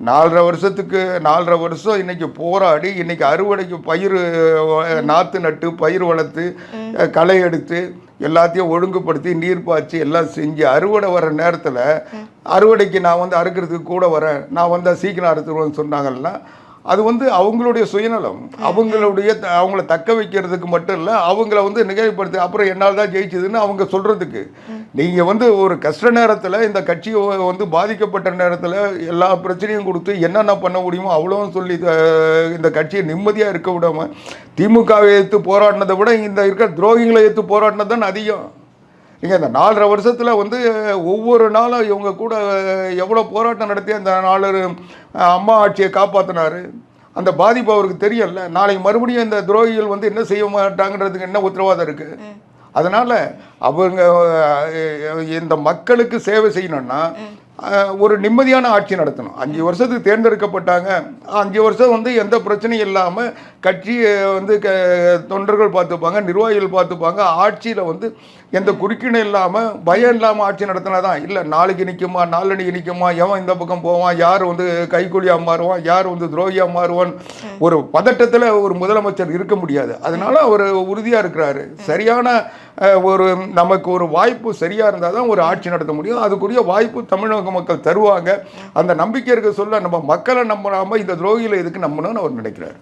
4.5 வருஷம் இன்னைக்கு போராடி இன்னைக்கு அறுவடைக்கு பயிர் நாற்று நட்டு பயிர் வளர்த்து களை எடுத்து எல்லாத்தையும் ஒழுங்குபடுத்தி நீர் பாய்ச்சி எல்லாம் செஞ்சு அறுவடை வர நேரத்தில் அறுவடைக்கு நான் வந்து அறுக்கிறதுக்கு கூட வரேன், நான் வந்து சீக்கிரம் அறுத்துருவேன்னு சொன்னாங்கன்னா அது வந்து அவங்களுடைய சுயநலம். அவங்கள தக்க வைக்கிறதுக்கு மட்டும் இல்லை, அவங்கள வந்து நிகழ்ப்படுத்து அப்புறம் என்னால் தான் ஜெயிச்சதுன்னு அவங்க சொல்கிறதுக்கு. நீங்கள் வந்து ஒரு கஷ்ட நேரத்தில் இந்த கட்சி வந்து பாதிக்கப்பட்ட நேரத்தில் எல்லா பிரச்சனையும் கொடுத்து என்னென்ன பண்ண முடியுமோ அவ்வளோவும் சொல்லி இந்த கட்சியை நிம்மதியாக இருக்க விடாமல் திமுகவை எடுத்து போராடினதை விட இந்த இருக்கிற துரோகிகளை எடுத்து போராடினது தான் அதிகம். நீங்கள் இந்த 4.5 வருஷத்தில் வந்து ஒவ்வொரு நாளும் இவங்க கூட எவ்வளோ போராட்டம் நடத்தி அந்த 4 அம்மா ஆட்சியை காப்பாற்றினார். அந்த பாதிப்பு அவருக்கு தெரியல. நாளைக்கு மறுபடியும் இந்த துரோகிகள் வந்து என்ன செய்ய மாட்டாங்கன்றதுக்கு என்ன உத்தரவாதம் இருக்குது? அதனால் அவங்க இந்த மக்களுக்கு சேவை செய்யணும்னா ஒரு நிம்மதியான ஆட்சி நடத்தணும். 5 வருஷத்துக்கு தேர்ந்தெடுக்கப்பட்டாங்க. 5 வருஷம் வந்து எந்த பிரச்சனையும் இல்லாமல் கட்சி வந்து தொண்டர்கள் பார்த்துப்பாங்க, நிர்வாகிகள் பார்த்துப்பாங்க. ஆட்சியில் வந்து எந்த குறுக்கீடும் இல்லாமல் பயம் இல்லாமல் ஆட்சி நடத்தினா தான். இல்லை நாளைக்கு நிற்குமா நாளன்னைக்கு நிற்குமா, எவன் இந்த பக்கம் போவான், யார் வந்து கைக்கூலியாக மாறுவான், யார் வந்து துரோகியாக மாறுவான், ஒரு பதட்டத்தில் ஒரு முதலமைச்சர் இருக்க முடியாது. அதனால அவர் உறுதியாக இருக்கிறாரு. சரியான நமக்கு ஒரு வாய்ப்பு சரியாக இருந்தால் தான் ஒரு ஆட்சி நடத்த முடியும். அதுக்குரிய வாய்ப்பு தமிழக மக்கள் தருவாங்க. அந்த நம்பிக்கை இருக்க சொல்ல நம்ம மக்களை நம்பாமல் இந்த துரோகிகளை எதுக்கு நம்பணும்னு அவர் நினைக்கிறார்.